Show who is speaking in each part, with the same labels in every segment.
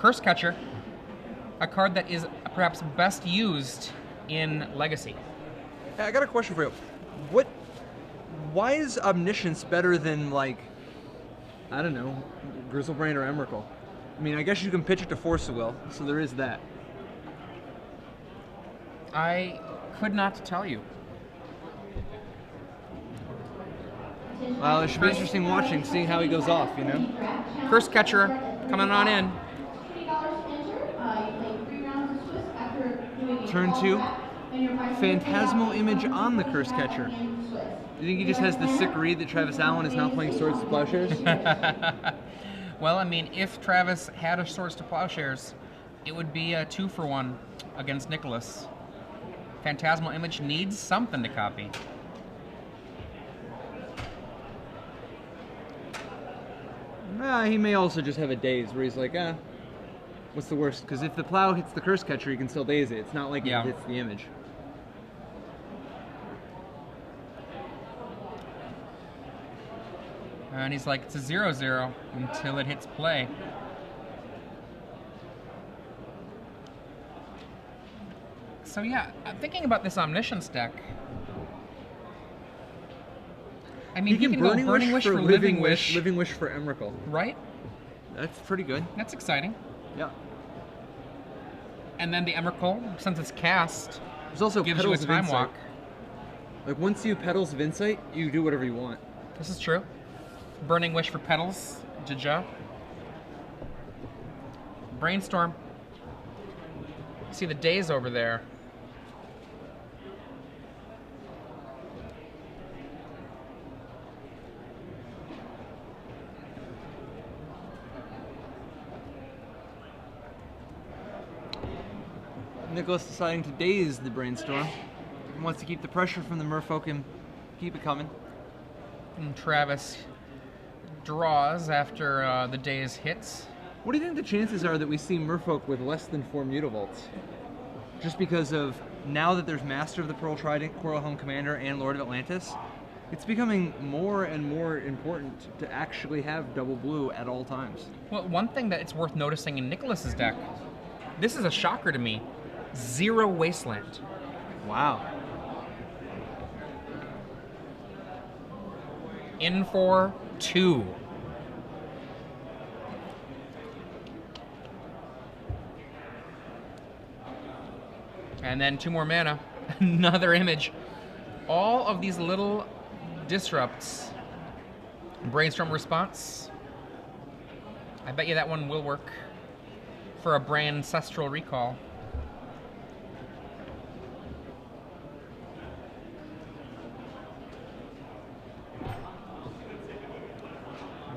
Speaker 1: Curse Catcher, a card that is perhaps best used in Legacy.
Speaker 2: Hey, I got a question for you. Why is Omniscience better than, like, I don't know, Grizzlebrain or Emrakul? I mean, I guess you can pitch it to Force of Will, so there is that.
Speaker 1: I could not tell you.
Speaker 2: Well, it should be interesting watching, seeing how he goes off, you know?
Speaker 1: Curse Catcher coming on in.
Speaker 2: Turn 2. Phantasmal Image on the Curse Catcher. You think he just has the sick read that Travis Allen is now playing Swords to Plowshares?
Speaker 1: Well, I mean, if Travis had a Swords to Plowshares, it would be a 2-for-1 against Nicholas. Phantasmal Image needs something to copy.
Speaker 2: He may also just have a daze where he's like, what's the worst? Because if the plow hits the Curse Catcher, you can still daze it. It's not like it hits the image.
Speaker 1: And he's like, it's a 0-0 until it hits play. So yeah, I'm thinking about this Omniscience deck. I mean, he can go Burning Wish for Living Wish.
Speaker 2: Living Wish for Emrakul.
Speaker 1: Right?
Speaker 2: That's pretty good.
Speaker 1: That's exciting.
Speaker 2: Yeah.
Speaker 1: And then the Emrakul, since it's cast,
Speaker 2: there's also
Speaker 1: gives you a Time Walk.
Speaker 2: Like, once you Petals of Insight, you do whatever you want.
Speaker 1: This is true. Burning Wish for Petals, Jaja. Brainstorm. See the days over there.
Speaker 2: Nicholas deciding to daze the Brainstorm. He wants to keep the pressure from the Merfolk and keep it coming.
Speaker 1: And Travis draws after the daze hits.
Speaker 2: What do you think the chances are that we see Merfolk with less than 4 Mutavaults? Just because of, now that there's Master of the Pearl Trident, Coral Helm Commander, and Lord of Atlantis, it's becoming more and more important to actually have double blue at all times.
Speaker 1: Well, one thing that it's worth noticing in Nicholas's deck, this is a shocker to me, 0 Wasteland.
Speaker 2: Wow.
Speaker 1: In for 2. And then 2 more mana. Another image. All of these little disrupts. Brainstorm response. I bet you that one will work for a Brain Ancestral Recall.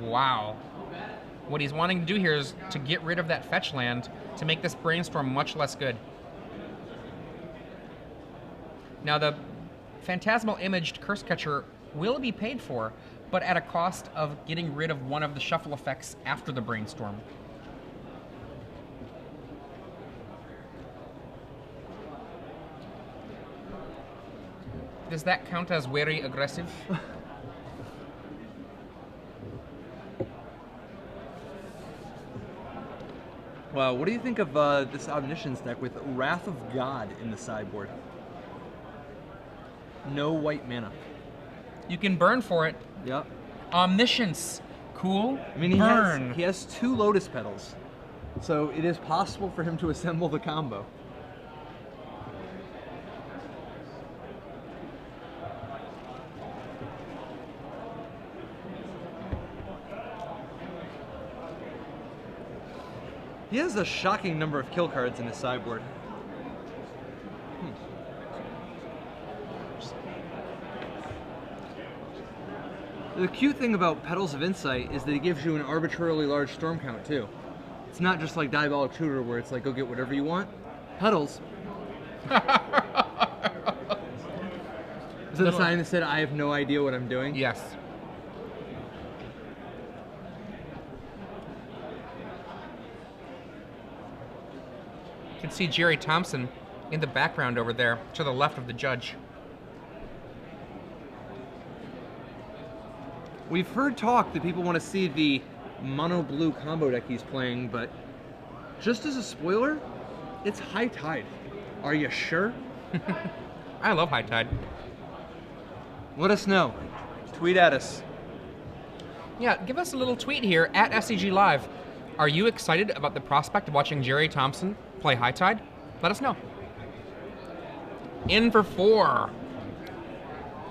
Speaker 1: Wow. What he's wanting to do here is to get rid of that fetch land to make this Brainstorm much less good. Now the Phantasmal Imaged Curse Catcher will be paid for, but at a cost of getting rid of one of the shuffle effects after the Brainstorm. Does that count as very aggressive?
Speaker 2: Wow, what do you think of this Omniscience deck with Wrath of God in the sideboard? No white mana.
Speaker 1: You can burn for it.
Speaker 2: Yep.
Speaker 1: Omniscience. Cool.
Speaker 2: I mean,
Speaker 1: burn.
Speaker 2: He has 2 Lotus Petals, so it is possible for him to assemble the combo. He has a shocking number of kill cards in his sideboard. The cute thing about Petals of Insight is that it gives you an arbitrarily large storm count, too. It's not just like Diabolic Tutor where it's like, go get whatever you want. Petals. Is that a sign that said, I have no idea what I'm doing?
Speaker 1: Yes. You can see Jerry Thompson in the background over there, to the left of the judge.
Speaker 2: We've heard talk that people want to see the mono blue combo deck he's playing, but Just as a spoiler, it's High Tide. Are you sure?
Speaker 1: I love High Tide.
Speaker 2: Let us know. Tweet at us.
Speaker 1: Yeah, give us a little tweet here at SCG Live. Are you excited about the prospect of watching Jerry Thompson play High Tide? Let us know. In for 4.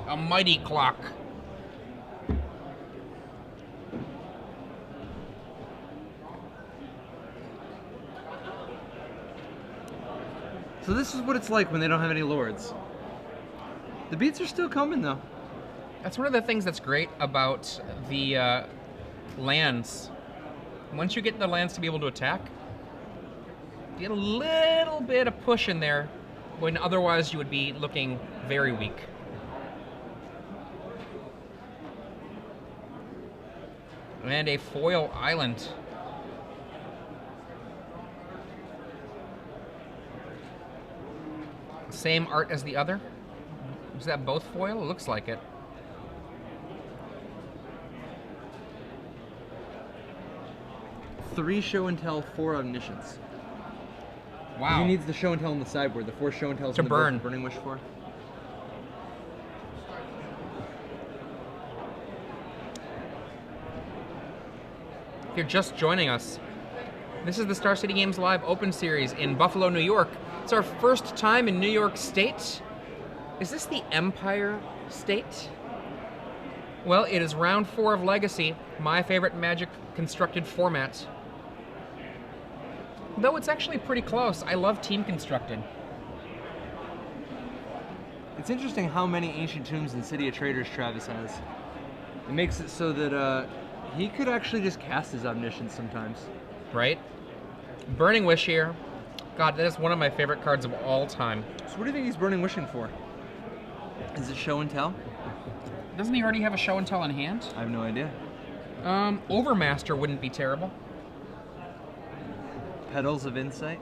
Speaker 1: A mighty clock.
Speaker 2: So this is what it's like when they don't have any lords. The beats are still coming though.
Speaker 1: That's one of the things that's great about the lands. Once you get the lands to be able to attack, you get a little bit of push in there when otherwise you would be looking very weak. And a foil island. Same art as the other? Is that both foil? It looks like it.
Speaker 2: Three show and tell, 4 omniscience.
Speaker 1: Wow.
Speaker 2: He needs the show and tell on the sideboard. The 4 show and tells
Speaker 1: To
Speaker 2: on the board
Speaker 1: burn.
Speaker 2: for Burning Wish 4.
Speaker 1: If you're just joining us, this is the Star City Games Live Open Series in Buffalo, New York. It's our first time in New York State. Is this the Empire State? Well, it is round 4 of Legacy, my favorite Magic constructed format. Though it's actually pretty close. I love team constructed.
Speaker 2: It's interesting how many Ancient Tombs and City of Traders Travis has. It makes it so that he could actually just cast his Omniscience sometimes.
Speaker 1: Right? Burning Wish here. God, that is one of my favorite cards of all time.
Speaker 2: So what do you think he's Burning Wishing for? Is it show and tell?
Speaker 1: Doesn't he already have a show and tell in hand?
Speaker 2: I have no idea.
Speaker 1: Overmaster wouldn't be terrible.
Speaker 2: Petals of Insight?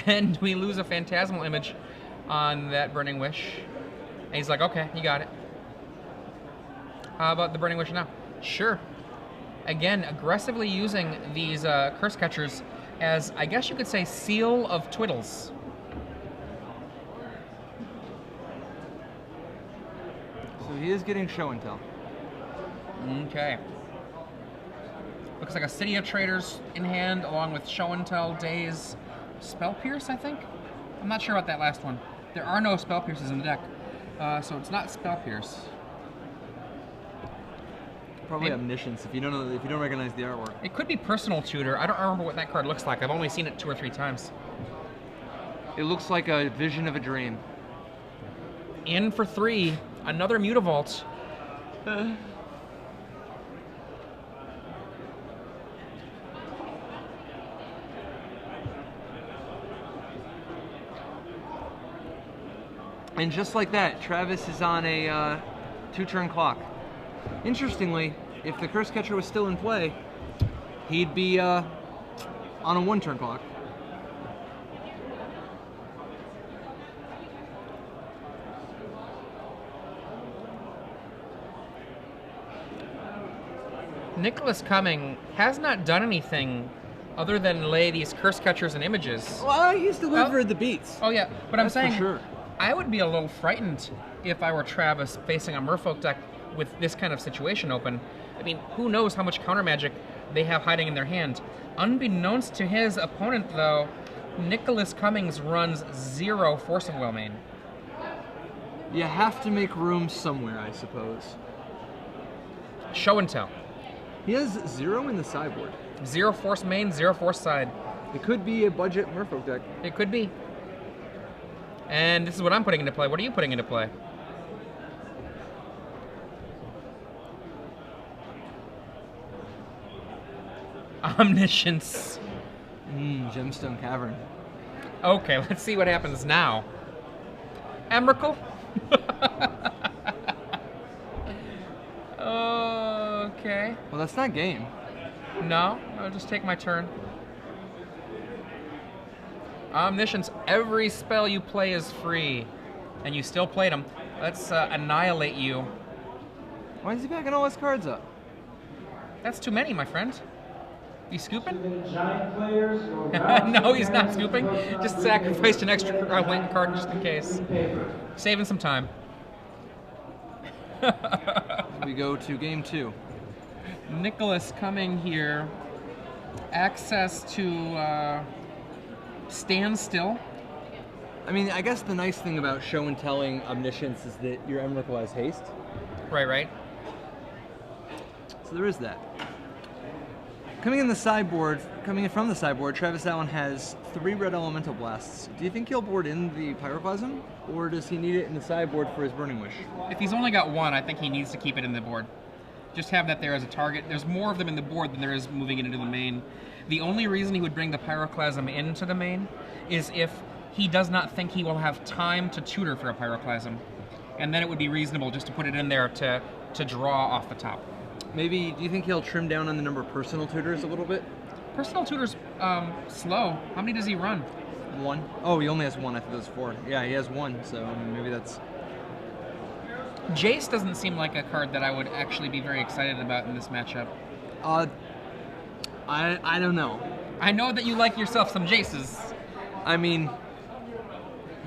Speaker 1: And we lose a Phantasmal Image on that Burning Wish. And he's like, okay, you got it. How about the Burning Wish now? Sure. Again, aggressively using these Curse Catchers as, I guess you could say, seal of twiddles.
Speaker 2: So he is getting show and tell.
Speaker 1: Okay. Looks like a City of Traders in hand, along with Show and Tell, Days, Spell Pierce, I think? I'm not sure about that last one. There are no Spell Pierces in the deck, so it's not Spell Pierce.
Speaker 2: Probably Omniscience if you don't recognize the artwork.
Speaker 1: It could be Personal Tutor. I don't remember what that card looks like. I've only seen it 2 or 3 times.
Speaker 2: It looks like a vision of a dream.
Speaker 1: In for 3, another Mutavault.
Speaker 2: And just like that, Travis is on a 2-turn clock. Interestingly, if the Curse Catcher was still in play, he'd be on a 1-turn clock.
Speaker 1: Nicholas Cummings has not done anything other than lay these Curse Catchers and images.
Speaker 2: Well, he's delivered the beats.
Speaker 1: Oh yeah, but I'm
Speaker 2: That's for
Speaker 1: saying
Speaker 2: sure.
Speaker 1: I would be a little frightened if I were Travis facing a Merfolk deck with this kind of situation open. I mean, who knows how much counter magic they have hiding in their hand. Unbeknownst to his opponent, though, Nicholas Cummings runs 0 Force of Will main.
Speaker 2: You have to make room somewhere, I suppose.
Speaker 1: Show and Tell.
Speaker 2: He has 0 in the sideboard.
Speaker 1: 0 Force main, 0 Force side.
Speaker 2: It could be a budget Merfolk deck.
Speaker 1: It could be. And this is what I'm putting into play. What are you putting into play? Omniscience.
Speaker 2: Gemstone Cavern.
Speaker 1: Okay, let's see what happens now. Emrakul? Okay.
Speaker 2: Well, that's not game.
Speaker 1: No, I'll just take my turn. Omniscience, every spell you play is free. And you still played them. Let's annihilate you.
Speaker 2: Why is he backing all his cards up?
Speaker 1: That's too many, my friend. He's scooping?
Speaker 3: Giant players go
Speaker 1: No, he's not scooping. Just sacrificed an extra link card just in case. Saving some time.
Speaker 2: We go to game 2.
Speaker 1: Nicholas coming here. Access to stand still.
Speaker 2: I mean, I guess the nice thing about show and telling Omniscience is that your Emrakul has haste.
Speaker 1: Right.
Speaker 2: So there is that. Coming in from the sideboard, Travis Allen has 3 red elemental blasts. Do you think he'll board in the Pyroclasm, or does he need it in the sideboard for his Burning Wish?
Speaker 1: If he's only got 1, I think he needs to keep it in the board. Just have that there as a target. There's more of them in the board than there is moving it into the main. The only reason he would bring the Pyroclasm into the main is if he does not think he will have time to tutor for a Pyroclasm. And then it would be reasonable just to put it in there to draw off the top.
Speaker 2: Maybe, do you think he'll trim down on the number of personal tutors a little bit?
Speaker 1: Personal tutor's slow. How many does he run?
Speaker 2: 1. Oh, he only has 1. I thought it was 4. Yeah, he has 1, so maybe that's...
Speaker 1: Jace doesn't seem like a card that I would actually be very excited about in this matchup.
Speaker 2: I don't know.
Speaker 1: I know that you like yourself some Jaces.
Speaker 2: I mean,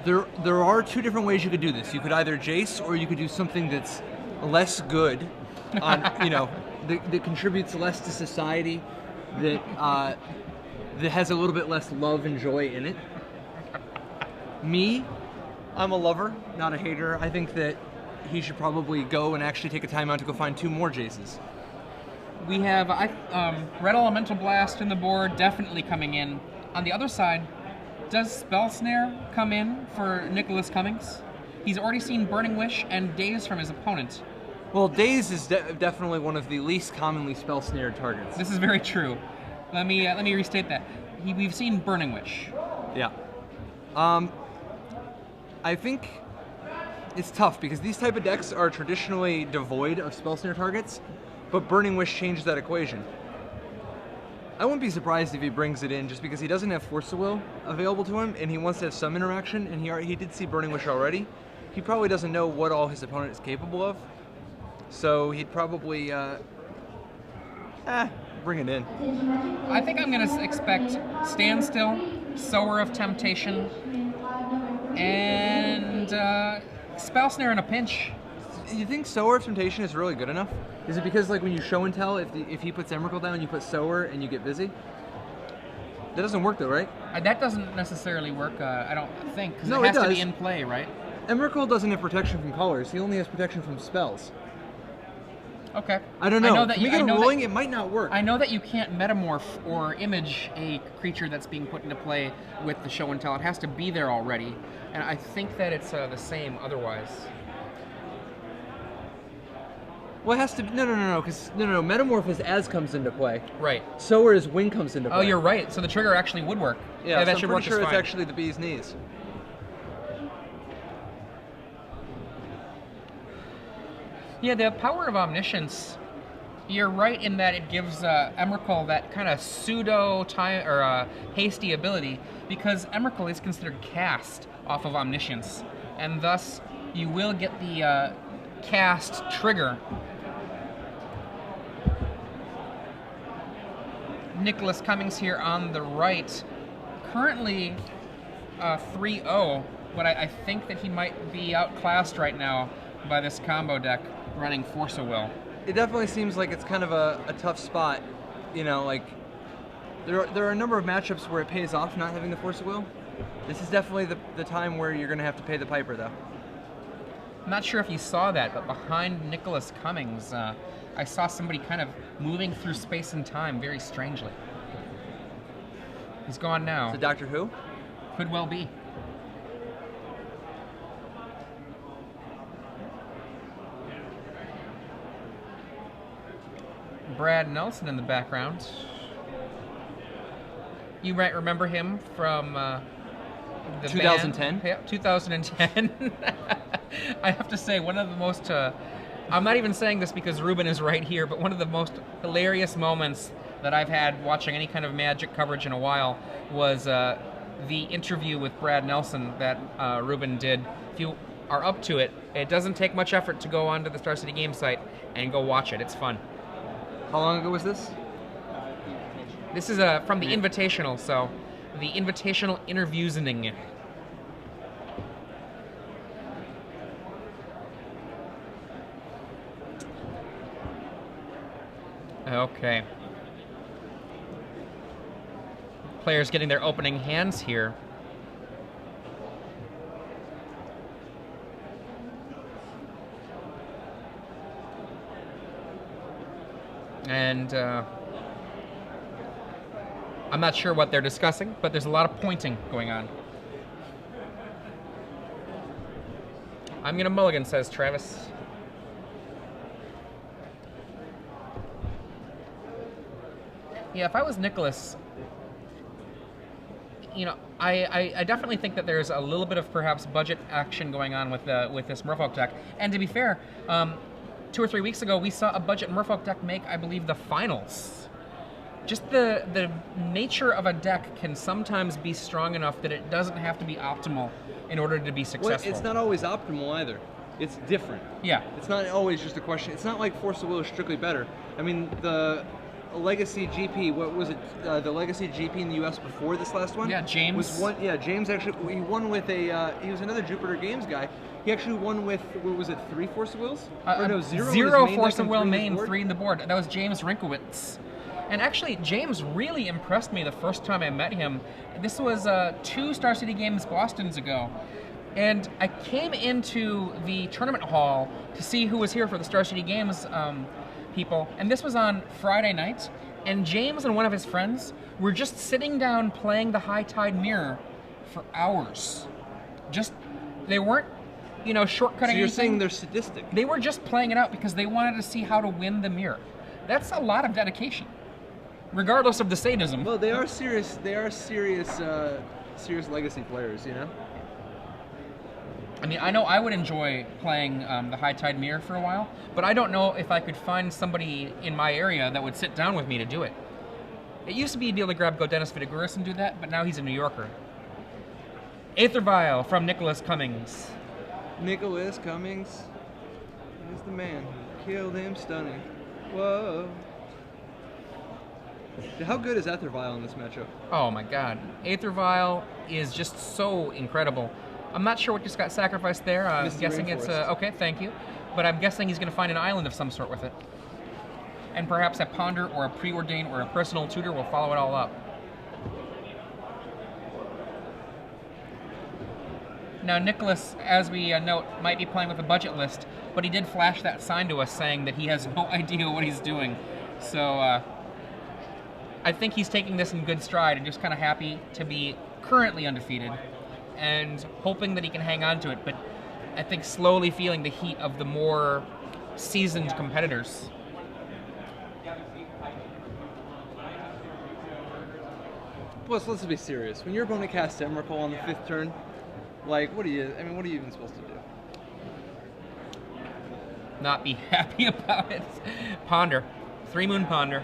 Speaker 2: there are 2 different ways you could do this. You could either Jace, or you could do something that's less good, that contributes less to society, that has a little bit less love and joy in it. Me, I'm a lover, not a hater. I think that he should probably go and actually take a time out to go find 2 more Jaces.
Speaker 1: We have Red Elemental Blast in the board, definitely coming in. On the other side, does Spell Snare come in for Nicholas Cummings? He's already seen Burning Wish and Daze from his opponent.
Speaker 2: Well, Daze is definitely one of the least commonly spell snared targets.
Speaker 1: This is very true. Let me restate that. We've seen Burning Wish.
Speaker 2: Yeah. I think it's tough because these type of decks are traditionally devoid of spell snare targets, but Burning Wish changes that equation. I wouldn't be surprised if he brings it in just because he doesn't have Force of Will available to him and he wants to have some interaction, and he did see Burning Wish already. He probably doesn't know what all his opponent is capable of, so he'd probably bring it in.
Speaker 1: I think I'm going to expect Standstill, Sower of Temptation, and Spell Snare in a pinch.
Speaker 2: You think Sower of Temptation is really good enough? Is it because, like, when you show and tell, if he puts Emrakul down, you put Sower and you get busy? That doesn't work though, right?
Speaker 1: That doesn't necessarily work, I don't think, because
Speaker 2: No,
Speaker 1: it has
Speaker 2: it
Speaker 1: to be
Speaker 2: does.
Speaker 1: in play, right?
Speaker 2: Emrakul doesn't have protection from colors. He only has protection from spells.
Speaker 1: Okay.
Speaker 2: I don't know.
Speaker 1: I know that
Speaker 2: Can we get a ruling? It might not work.
Speaker 1: I know that you can't metamorph or image a creature that's being put into play with the show and tell. It has to be there already, and I think that it's the same otherwise.
Speaker 2: Well, it has to be, no, because Metamorph as comes into play.
Speaker 1: Right.
Speaker 2: Sower is when comes into play.
Speaker 1: Oh, you're right. So the trigger actually would work.
Speaker 2: Yeah,
Speaker 1: that
Speaker 2: so
Speaker 1: should
Speaker 2: I'm
Speaker 1: work
Speaker 2: pretty sure
Speaker 1: just
Speaker 2: it's
Speaker 1: fine.
Speaker 2: actually the bee's knees.
Speaker 1: Yeah, the power of Omniscience. You're right in that it gives Emrakul that kind of pseudo time or hasty ability, because Emrakul is considered cast off of Omniscience, and thus you will get the cast trigger. Nicholas Cummings here on the right, currently 3-0, but I think that he might be outclassed right now by this combo deck running Force of Will.
Speaker 2: It definitely seems like it's kind of a tough spot. You know, like, there are a number of matchups where it pays off not having the Force of Will. This is definitely the time where you're going to have to pay the piper, though.
Speaker 1: I'm not sure if you saw that, but behind Nicholas Cummings, I saw somebody kind of moving through space and time very strangely. He's gone now.
Speaker 2: Is it Doctor Who?
Speaker 1: Could well be. Brad Nelson in the background. You might remember him from the
Speaker 2: 2010?
Speaker 1: band. Yeah, 2010. I have to say, one of the most, I'm not even saying this because Ruben is right here, but one of the most hilarious moments that I've had watching any kind of Magic coverage in a while was the interview with Brad Nelson that Ruben did. If you are up to it, it doesn't take much effort to go onto the Star City Game site and go watch it. It's fun.
Speaker 2: How long ago was this?
Speaker 1: This is from the Invitational, so the Invitational interviewsing. Okay. Players getting their opening hands here. And I'm not sure what they're discussing, but there's a lot of pointing going on. I'm going to mulligan, says Travis. Yeah, if I was Nicholas, you know, I definitely think that there's a little bit of perhaps budget action going on with this Merfolk deck. And to be fair, 2 or 3 weeks ago, we saw a budget Merfolk deck make, I believe, the finals. Just the nature of a deck can sometimes be strong enough that it doesn't have to be optimal in order to be successful.
Speaker 2: Well, it's not always optimal either. It's different.
Speaker 1: Yeah.
Speaker 2: It's not always just a question. It's not like Force of Will is strictly better. I mean, the Legacy GP, what was it? The Legacy GP in the U.S. before this last one?
Speaker 1: Yeah, James.
Speaker 2: James actually, he won with a, he was another Jupiter Games guy. He actually won with, what was it, 3 Force of Wills? Or no, 0
Speaker 1: Force of Will main, 3 in the board. That was James Rinkowitz. And actually, James really impressed me the first time I met him. This was 2 Star City Games Bostons ago. And I came into the tournament hall to see who was here for the Star City Games people. And this was on Friday night. And James and one of his friends were just sitting down playing the High Tide Mirror for hours. They weren't, you know, shortcutting anything.
Speaker 2: So you're saying they're sadistic?
Speaker 1: They were just playing it out because they wanted to see how to win the mirror. That's a lot of dedication, regardless of the sadism.
Speaker 2: Well, they are serious. They are serious Legacy players, you know.
Speaker 1: I mean, I know I would enjoy playing the High Tide Mirror for a while, but I don't know if I could find somebody in my area that would sit down with me to do it. It used to be a deal to grab Dennis Vidaguris and do that, but now he's a New Yorker. Aether Vial from Nicholas Cummings.
Speaker 2: Nicholas Cummings is the man. Killed him stunning. Whoa. How good is Aether Vial in this matchup?
Speaker 1: Oh my god. Aether Vial is just so incredible. I'm not sure what just got sacrificed there. I'm guessing it's okay, thank you. But I'm guessing he's going to find an island of some sort with it. And perhaps a Ponder or a Preordain or a Personal Tutor will follow it all up. Now, Nicholas, as we note, might be playing with a budget list, but he did flash that sign to us saying that he has no idea what he's doing. So, I think he's taking this in good stride and just kind of happy to be currently undefeated and hoping that he can hang on to it, but I think slowly feeling the heat of the more seasoned competitors.
Speaker 2: Plus, let's be serious. When your opponent casts Emrakul on the 5th turn, like, what are you even supposed to do?
Speaker 1: Not be happy about it. Ponder. 3-Moon Ponder.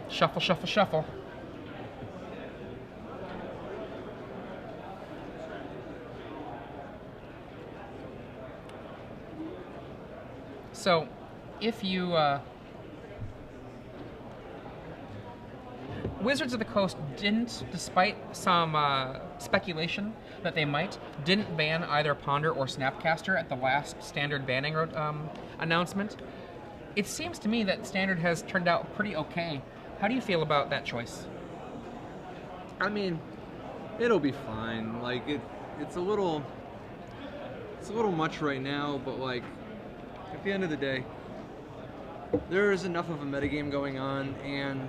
Speaker 1: Shuffle, shuffle, shuffle. So, if you... Wizards of the Coast didn't, despite some speculation that they might, didn't ban either Ponder or Snapcaster at the last Standard banning announcement. It seems to me that Standard has turned out pretty okay. How do you feel about that choice?
Speaker 2: I mean, it'll be fine. Like, it's a little much right now, but like, at the end of the day, there is enough of a metagame going on, and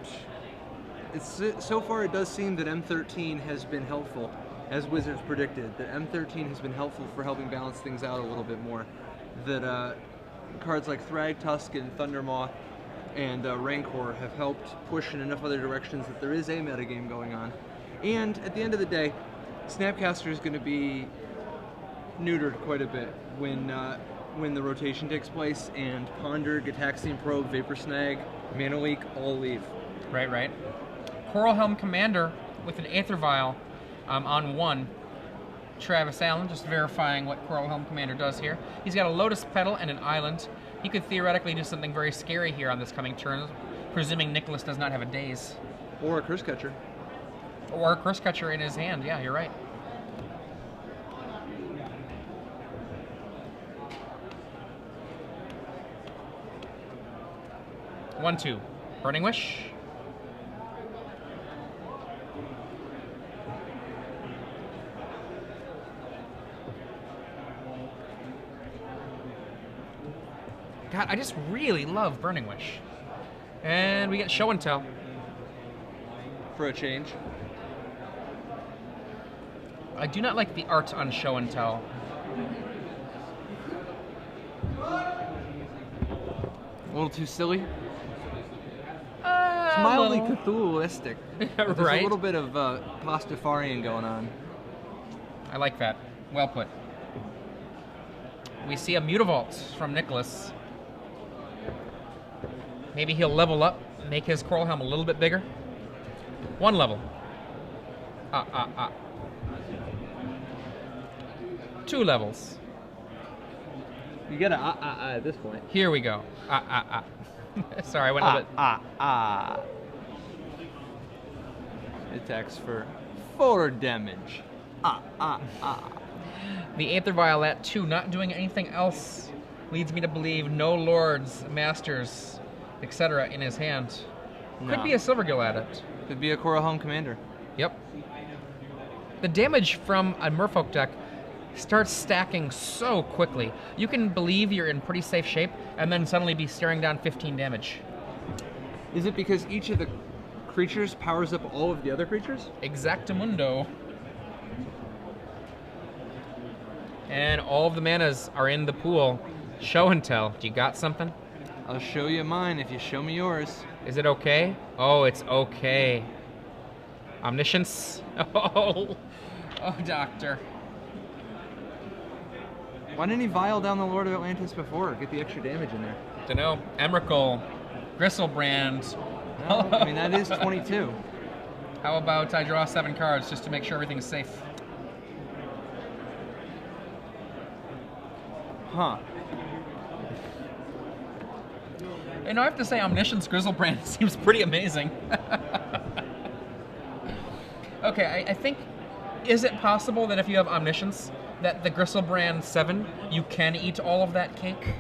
Speaker 2: so far it does seem that M13 has been helpful, as Wizards predicted, that M13 has been helpful for helping balance things out a little bit more. That cards like Thrag Tusk and Thundermoth and Rancor have helped push in enough other directions that there is a metagame going on. And at the end of the day, Snapcaster is going to be neutered quite a bit when the rotation takes place, and Ponder, Gitaxian Probe, Vapor Snag, Mana leak, all leave.
Speaker 1: Right, right. Coral Helm Commander with an Aether Vial on 1. Travis Allen, just verifying what Coral Helm Commander does here. He's got a Lotus Petal and an Island. He could theoretically do something very scary here on this coming turn, presuming Nicholas does not have a Daze.
Speaker 2: Or a Curse Catcher.
Speaker 1: Or a Curse Catcher in his hand, yeah, you're right. One, two. Burning Wish. God, I just really love Burning Wish. And we get Show and Tell.
Speaker 2: For a change.
Speaker 1: I do not like the art on Show and Tell.
Speaker 2: A little too silly.
Speaker 1: It's
Speaker 2: Mildly Cthulhu-istic. There's
Speaker 1: right?
Speaker 2: a little bit of Pastafarian going on.
Speaker 1: I like that. Well put. We see a Mutavault from Nicholas. Maybe he'll level up, make his Coral Helm a little bit bigger. 1 level. 2 levels.
Speaker 2: You get a at this point.
Speaker 1: Here we go. Sorry, I went a little bit.
Speaker 2: Attacks for 4 damage.
Speaker 1: The Aether Vial at 2, not doing anything else, leads me to believe no Lords, Masters, etc. in his hand. Could be a Silvergill Adept.
Speaker 2: Could be a Coral Helm Commander.
Speaker 1: Yep. The damage from a Merfolk deck starts stacking so quickly. You can believe you're in pretty safe shape and then suddenly be staring down 15 damage.
Speaker 2: Is it because each of the creatures powers up all of the other creatures?
Speaker 1: Exactamundo. And all of the manas are in the pool. Show and Tell. Do you got something?
Speaker 2: I'll show you mine if you show me yours.
Speaker 1: Is it okay? Oh, it's okay. Omniscience. Oh, Doctor.
Speaker 2: Why didn't he vial down the Lord of Atlantis before? Get the extra damage in there.
Speaker 1: Dunno. Emrakul. Gristlebrand.
Speaker 2: No, I mean, that is 22.
Speaker 1: How about I draw 7 cards just to make sure everything's safe?
Speaker 2: Huh.
Speaker 1: You know, I have to say Omniscience Grizzlebrand seems pretty amazing. Okay, I think, is it possible that if you have Omniscience, that the Grizzlebrand 7, you can eat all of that cake?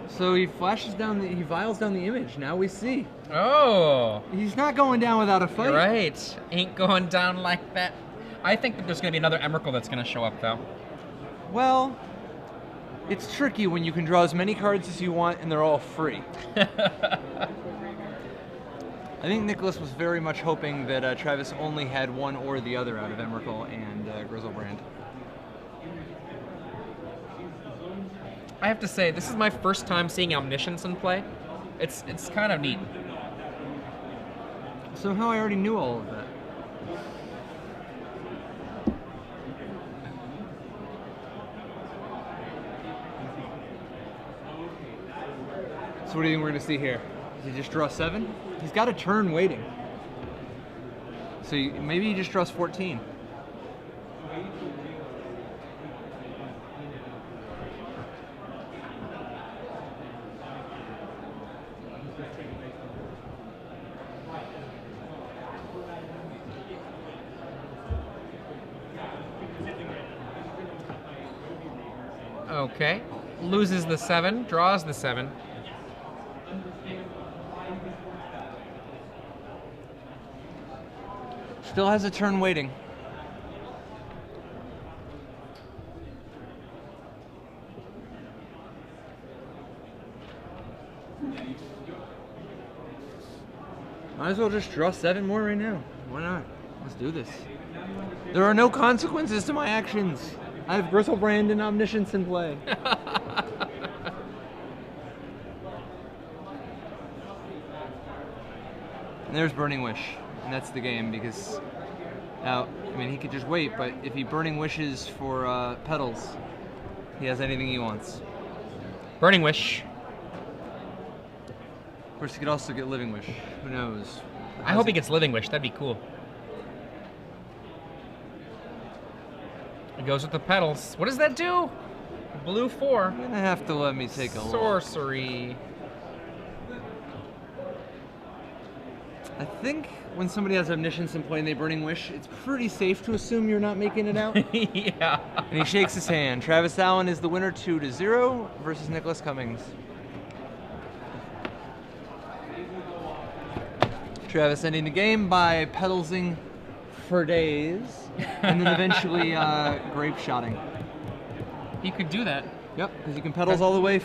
Speaker 2: So he flashes down he vials down the image. Now we see.
Speaker 1: Oh.
Speaker 2: He's not going down without a fight.
Speaker 1: You're right. Ain't going down like that. I think that there's going to be another Emrakul that's going to show up, though.
Speaker 2: Well, it's tricky when you can draw as many cards as you want and they're all free. I think Nicholas was very much hoping that Travis only had one or the other out of Emrakul and Grizzlebrand.
Speaker 1: I have to say, this is my first time seeing Omniscience in play. It's kind of neat.
Speaker 2: Somehow I already knew all of that. So what do you think we're going to see here? Does he just draw 7? He's got a turn waiting. So maybe he just draws 14.
Speaker 1: Okay. Loses the 7, draws the 7.
Speaker 2: Still has a turn waiting. Might as well just draw 7 more right now. Why not? Let's do this. There are no consequences to my actions. I have Grizzlebrand and Omniscience in play. And there's Burning Wish. And that's the game because now, I mean, he could just wait, but if he Burning Wishes for petals, he has anything he wants.
Speaker 1: Burning Wish.
Speaker 2: Of course, he could also get Living Wish. Who knows?
Speaker 1: I hope he gets Living Wish. That'd be cool. It goes with the petals. What does that do? Blue 4.
Speaker 2: You're gonna have to let me take a look.
Speaker 1: Sorcery.
Speaker 2: I think when somebody has Omniscience and play and they Burning Wish, it's pretty safe to assume you're not making it out.
Speaker 1: Yeah.
Speaker 2: And he shakes his hand. Travis Allen is the winner 2-0 versus Nicholas Cummings. Travis ending the game by pedalsing for days and then eventually grape shotting.
Speaker 1: He could do that.
Speaker 2: Yep, because you can pedals all the way